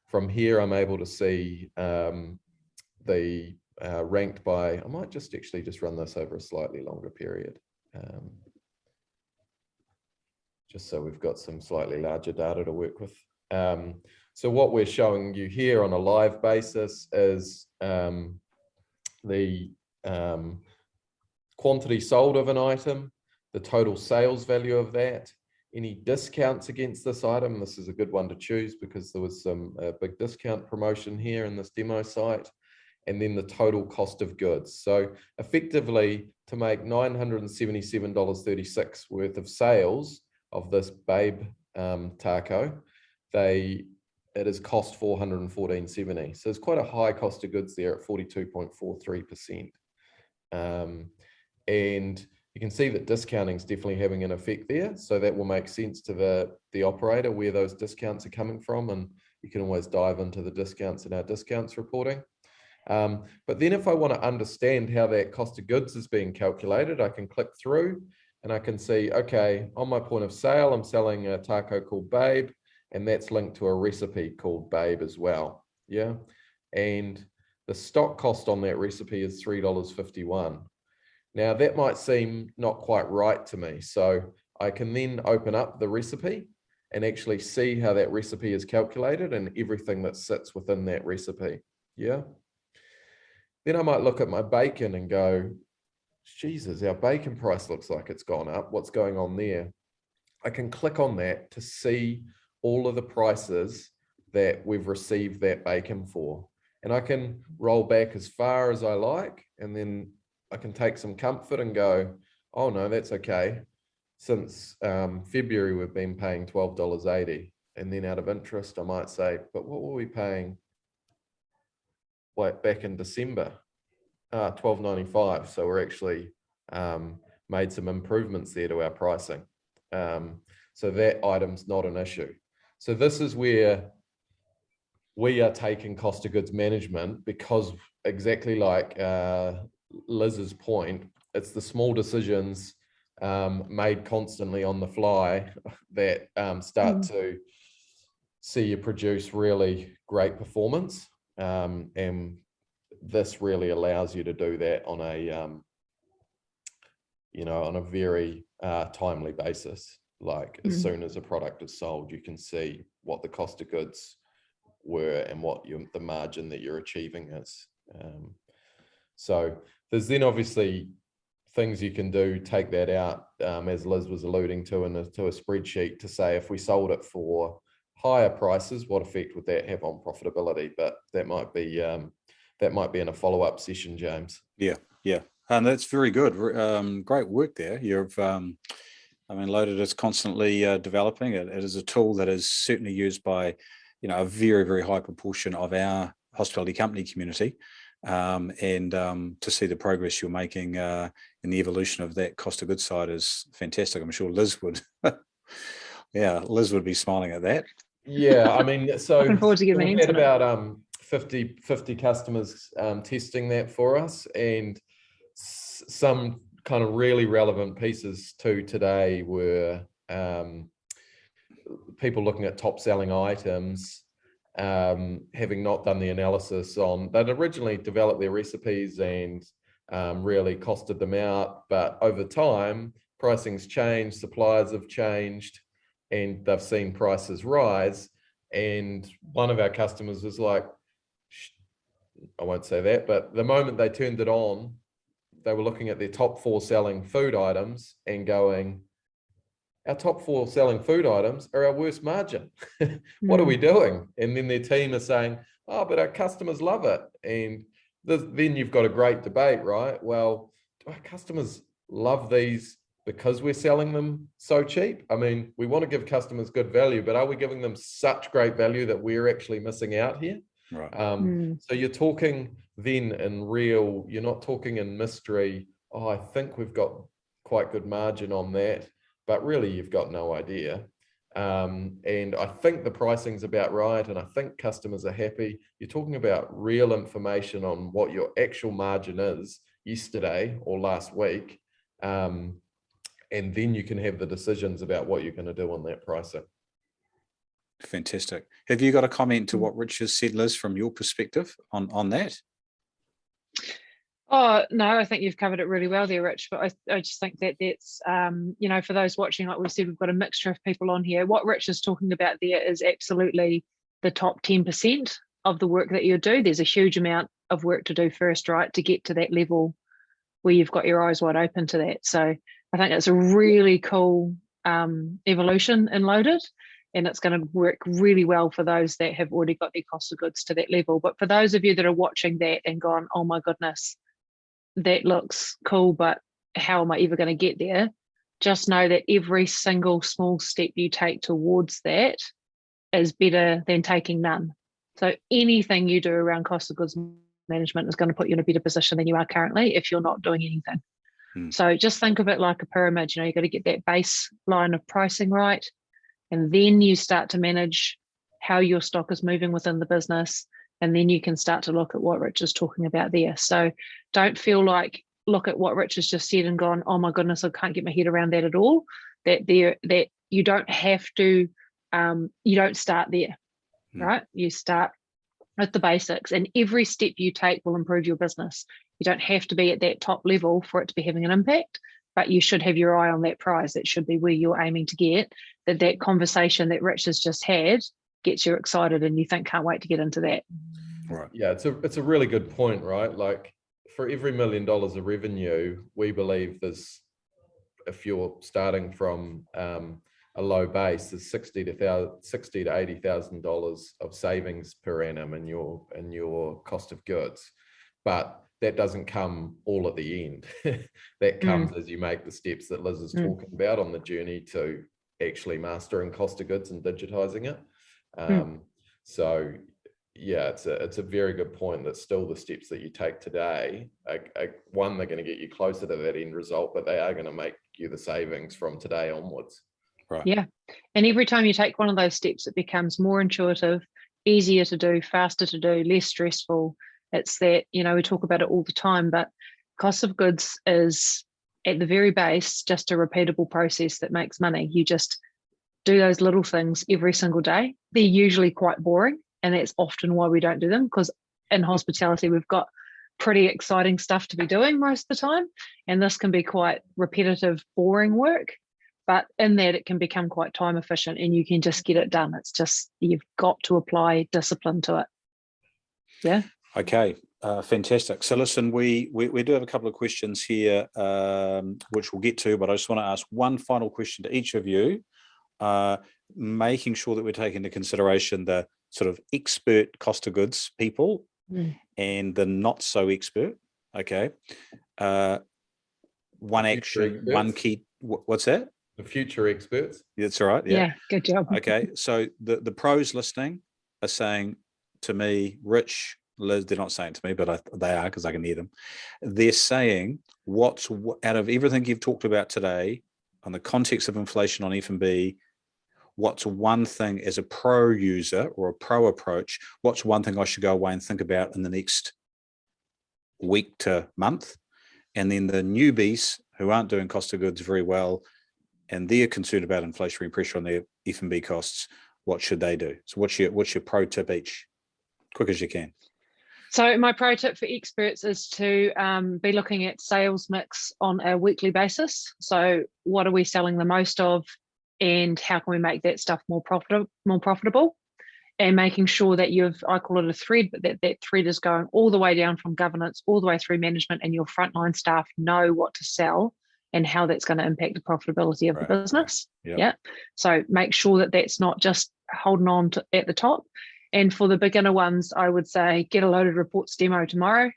from here, I'm able to see the ranked by, I might just actually just run this over a slightly longer period. Just so we've got some slightly larger data to work with. So what we're showing you here on a live basis is the quantity sold of an item, the total sales value of that, any discounts against this item. This is a good one to choose because there was some big discount promotion here in this demo site, and then the total cost of goods. So effectively, to make $977.36 worth of sales of this Babe taco, it is cost $414.70. So it's quite a high cost of goods there at 42.43%. And you can see that discounting is definitely having an effect there. So that will make sense to the operator where those discounts are coming from. And you can always dive into the discounts in our discounts reporting. But then if I want to understand how that cost of goods is being calculated, I can click through and I can see, okay, on my point of sale, I'm selling a taco called Babe, and that's linked to a recipe called Babe as well. Yeah. And the stock cost on that recipe is $3.51. Now that might seem not quite right to me. So I can then open up the recipe and actually see how that recipe is calculated and everything that sits within that recipe. Yeah. Then I might look at my bacon and go, Jesus, our bacon price looks like it's gone up. What's going on there? I can click on that to see all of the prices that we've received that bacon for. And I can roll back as far as I like, and then I can take some comfort and go, oh no, that's okay. Since February, we've been paying $12.80. And then out of interest, I might say, but what were we paying back in December? $12.95. So we're actually made some improvements there to our pricing. So that item's not an issue. So this is where we are taking cost of goods management, because exactly like Liz's point, it's the small decisions made constantly on the fly that start to see you produce really great performance. And this really allows you to do that on a, on a very timely basis. Like as soon as a product is sold, you can see what the cost of goods were and what the margin that you're achieving is. So there's then obviously things you can do, take that out, as Liz was alluding to, to a spreadsheet to say if we sold it for higher prices, what effect would that have on profitability? But that might be in a follow-up session, James. Yeah, and that's very good. Great work there. You've Loaded is constantly developing. It is a tool that is certainly used by, a very, very high proportion of our hospitality company community. And to see the progress you're making in the evolution of that cost of goods side is fantastic. I'm sure Liz would, Liz would be smiling at that. Yeah, so looking forward to giving we've had about 50 customers testing that for us, and some kind of really relevant pieces to today were people looking at top selling items, having not done the analysis on, they'd originally developed their recipes and really costed them out, but over time pricing's changed, suppliers have changed, and they've seen prices rise. And one of our customers was like, I won't say that, but the moment they turned it on, they were looking at their top 4 selling food items and going, our top 4 selling food items are our worst margin. What are we doing? And then their team are saying, oh, but our customers love it. And then you've got a great debate, right? Well, do our customers love these because we're selling them so cheap? We want to give customers good value, but are we giving them such great value that we're actually missing out here? Right. So you're talking then in real, you're not talking in mystery, oh, I think we've got quite good margin on that, but really you've got no idea. And I think the pricing's about right, and I think customers are happy. You're talking about real information on what your actual margin is yesterday or last week. And then you can have the decisions about what you're going to do on that pricing. Fantastic. Have you got a comment to what Rich has said, Liz, from your perspective on that? Oh, no, I think you've covered it really well there, Rich. But I just think that's, for those watching, like we said, we've got a mixture of people on here. What Rich is talking about there is absolutely the top 10% of the work that you do. There's a huge amount of work to do first, right, to get to that level where you've got your eyes wide open to that. So I think it's a really cool evolution in Loaded, and it's going to work really well for those that have already got their cost of goods to that level. But for those of you that are watching that and gone, oh my goodness, that looks cool, but how am I ever going to get there? just know that every single small step you take towards that is better than taking none. So anything you do around cost of goods management is going to put you in a better position than you are currently if you're not doing anything. So just think of it like a pyramid. You know, you've got to get that baseline of pricing right, and then you start to manage how your stock is moving within the business, and then you can start to look at what Rich is talking about there. So don't feel like, look at what Rich has just said and gone, oh my goodness, I can't get my head around that at all. That you don't have to, you don't start there, right? You start with the basics, and every step you take will improve your business. You don't have to be at that top level for it to be having an impact, but you should have your eye on that prize. That should be where you're aiming to get. That conversation that Rich has just had gets you excited, and you think, can't wait to get into that. Right. Yeah, it's a really good point, right? Like for every $1 million of revenue, we believe there's, if you're starting from a low base, there's $60,000 to $80,000 of savings per annum in your cost of goods. But that doesn't come all at the end. That comes as you make the steps that Liz is talking about on the journey to actually mastering cost of goods and digitizing it. So yeah, it's a very good point that still the steps that you take today are one, they're going to get you closer to that end result, but they are going to make you the savings from today onwards. Right. Yeah. And every time you take one of those steps, it becomes more intuitive, easier to do, faster to do, less stressful. It's that, you know, we talk about it all the time, but cost of goods is at the very base just a repeatable process that makes money. You just do those little things every single day. They're usually quite boring, and that's often why we don't do them, because in hospitality, we've got pretty exciting stuff to be doing most of the time. And this can be quite repetitive, boring work. But in that, it can become quite time efficient, and you can just get it done. It's just, you've got to apply discipline to it. Yeah. Okay. Fantastic. So listen, we do have a couple of questions here, which we'll get to, but I just want to ask one final question to each of you, making sure that we're taking into consideration the sort of expert cost of goods people and the not so expert. Okay. One action, one key. What's that? The future experts. That's all right. Yeah, good job. Okay. So the pros listening are saying to me, Rich, Liz, they're not saying to me, but they are, because I can hear them. They're saying, what's out of everything you've talked about today on the context of inflation on F&B, what's one thing as a pro user or a pro approach, what's one thing I should go away and think about in the next week to month? And then the newbies who aren't doing cost of goods very well, and they're concerned about inflationary pressure on their F&B costs, what should they do? So what's your pro tip each? Quick as you can. So my pro tip for experts is to be looking at sales mix on a weekly basis. So what are we selling the most of, and how can we make that stuff more profitable? And making sure that I call it a thread, but that thread is going all the way down from governance, all the way through management, and your frontline staff know what to sell and how that's going to impact the profitability of the business. Yep. Yeah. So make sure that that's not just holding on to at the top. And for the beginner ones, I would say get a loaded reports demo tomorrow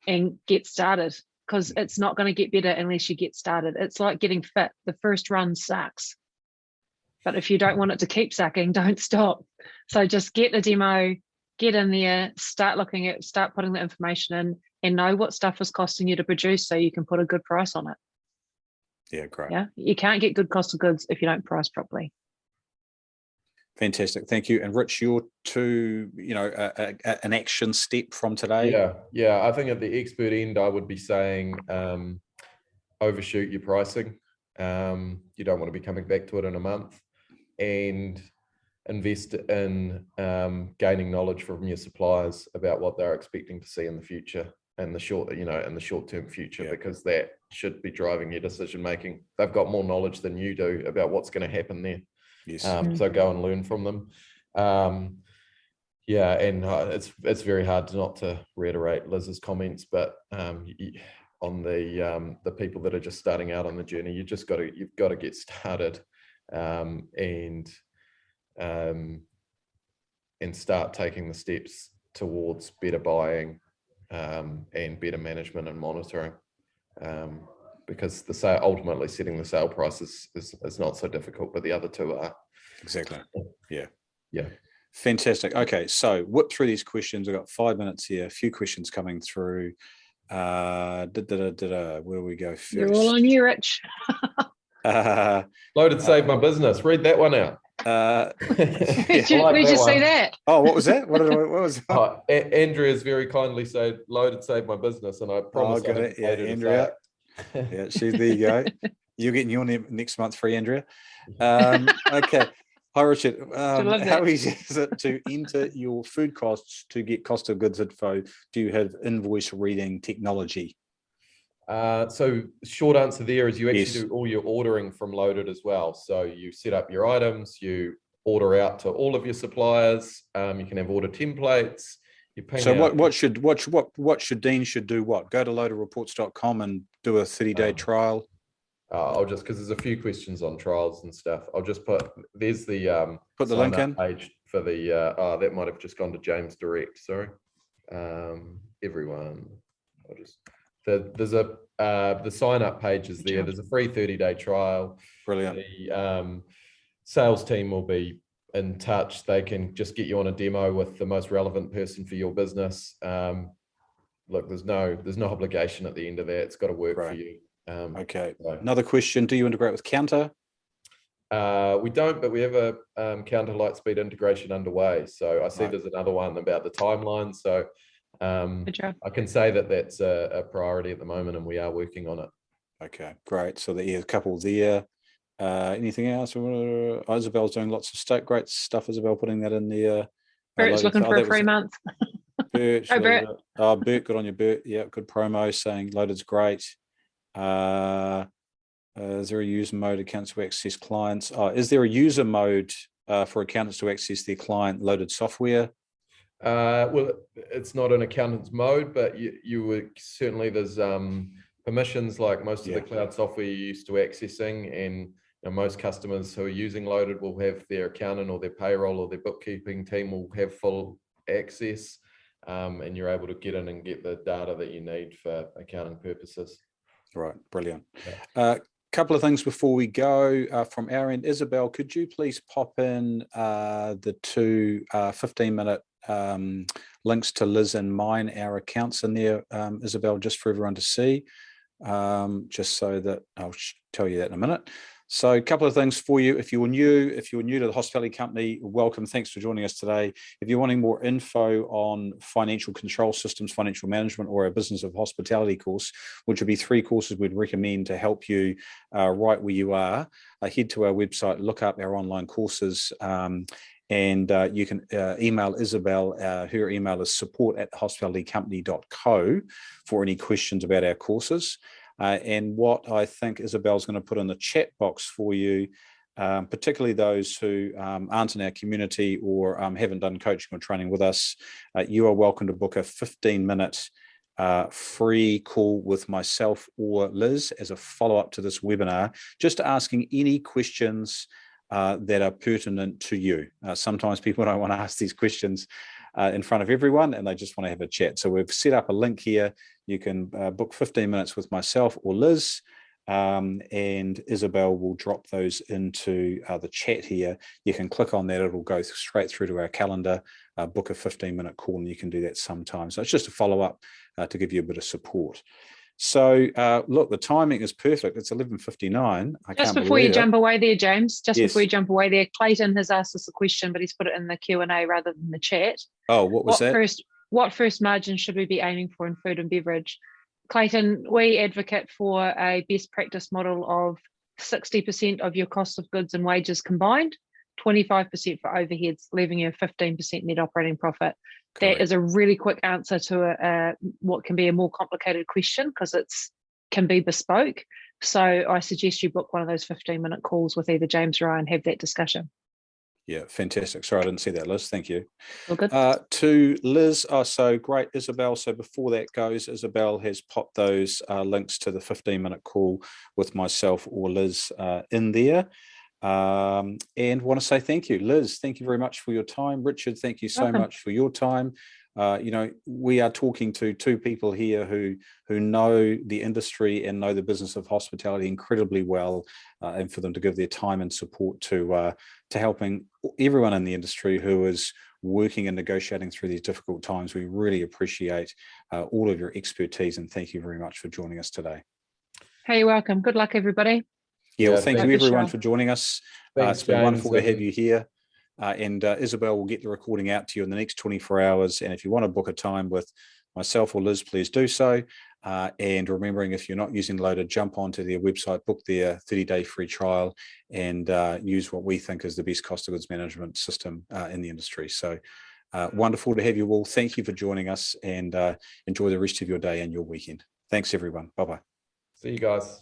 and get started, because it's not going to get better unless you get started. It's like getting fit. The first run sucks. But if you don't want it to keep sucking, don't stop. So just get a demo, get in there, start putting the information in, and know what stuff is costing you to produce so you can put a good price on it. Yeah, great. Yeah, you can't get good cost of goods if you don't price properly. Fantastic. Thank you. And Rich, your two, an action step from today. Yeah. I think at the expert end, I would be saying overshoot your pricing. You don't want to be coming back to it in a month, and invest in gaining knowledge from your suppliers about what they're expecting to see in the future and the short-term future, because that should be driving your decision making. They've got more knowledge than you do about what's going to happen there. Yes. So go and learn from them. And it's very hard not to reiterate Liz's comments, but on the people that are just starting out on the journey, you've got to get started and start taking the steps towards better buying and better management and monitoring. because the sale, ultimately setting the sale price is not so difficult, but the other two are. Exactly. Yeah. Yeah. Fantastic. Okay, so whip through these questions. I've got 5 minutes here. A few questions coming through. Where we go first? You're all on you, Rich. Loaded saved my business. Read that one out. Where'd you see that? Oh, what was that? What was that? Andrea's very kindly said, Loaded saved my business, and I promise. Oh, got it. Yeah, Andrea. Yeah, there you go. You're getting your next month free, Andrea. Okay. Hi, Richard. How easy is it to enter your food costs to get cost of goods info? Do you have invoice reading technology? So short answer there is you actually do all your ordering from Loaded as well. So you set up your items, you order out to all of your suppliers. You can have order templates. So what should Dean do? What? Go to loadedreports.com and do a 30-day trial. I'll just, because there's a few questions on trials and stuff. I'll just there's the put the link in page for the that might have just gone to James direct. Sorry, everyone. I'll just there's the sign up page is there. There's a free 30-day trial. Brilliant. The sales team will be in touch. They can just get you on a demo with the most relevant person for your business. Look, there's no obligation at the end of that. It's got to work for you. Okay. So. Another question: do you integrate with Counter? We don't, but we have a Counter Lightspeed integration underway. So I see there's another one about the timeline. So I can say that that's a priority at the moment, and we are working on it. Okay, great. So there's a couple there. Anything else? Isabel's doing lots of great stuff. Isabel putting that in the. Bert's looking for a free month. Bert, Bert. Bert, good on you, Bert. Yeah, good promo saying Loaded's great. Is there a user mode accountants to access clients? Is there a user mode for accountants to access their client Loaded software? Well, it's not an accountant's mode, but you would certainly, there's permissions like most of the cloud software you're used to accessing, and most customers who are using Loaded will have their accountant or their payroll or their bookkeeping team will have full access, and you're able to get in and get the data that you need for accounting purposes. Right, brilliant. Couple of things before we go from our end. Isabel, could you please pop in the two 15-minute links to Liz and mine, our accounts in there, Isabel, just for everyone to see, just so that I'll tell you that in a minute. So a couple of things for you. If you're new to the hospitality company, welcome. Thanks for joining us today. If you're wanting more info on financial control systems, financial management, or our business of hospitality course, which would be 3 courses we'd recommend to help you right where you are, head to our website, look up our online courses, and you can email Isabel. Her email is support@hospitalitycompany.co for any questions about our courses. And what I think Isabel's going to put in the chat box for you, particularly those who aren't in our community or haven't done coaching or training with us, you are welcome to book a 15-minute free call with myself or Liz as a follow-up to this webinar, just asking any questions that are pertinent to you. Sometimes people don't want to ask these questions in front of everyone, and they just want to have a chat. So we've set up a link here. You can book 15 minutes with myself or Liz, and Isabel will drop those into the chat here. You can click on that. It'll go straight through to our calendar, book a 15-minute call, and you can do that sometime. So it's just a follow-up to give you a bit of support. So look, the timing is perfect. It's 11:59. Just before you jump away there, James, before you jump away there, Clayton has asked us a question, but he's put it in the Q&A rather than the chat. Oh, what was that? What first margin should we be aiming for in food and beverage? Clayton, we advocate for a best practice model of 60% of your cost of goods and wages combined, 25% for overheads, leaving you a 15% net operating profit. Correct. That is a really quick answer to what can be a more complicated question, because it can be bespoke. So I suggest you book one of those 15-minute calls with either James or I and have that discussion. Yeah, fantastic. Sorry, I didn't see that, Liz. Thank you. All good. To Liz, so great, Isabel. So before that goes, Isabel has popped those links to the 15-minute call with myself or Liz in there. And want to say thank you, Liz. Thank you very much for your time. Richard, thank you so much for your time. we are talking to two people here who know the industry and know the business of hospitality incredibly well, and for them to give their time and support to helping everyone in the industry who is working and negotiating through these difficult times. We really appreciate all of your expertise, and thank you very much for joining us today. Hey, you're welcome. Good luck, everybody. Yeah, well, thank you everyone for joining us. Thanks, it's been James, wonderful to have you here. And Isabel will get the recording out to you in the next 24 hours. And if you want to book a time with myself or Liz, please do so. And remembering, if you're not using Loaded, jump onto their website, book their 30-day free trial, and use what we think is the best cost of goods management system in the industry. So wonderful to have you all. Thank you for joining us, and enjoy the rest of your day and your weekend. Thanks, everyone. Bye-bye. See you guys.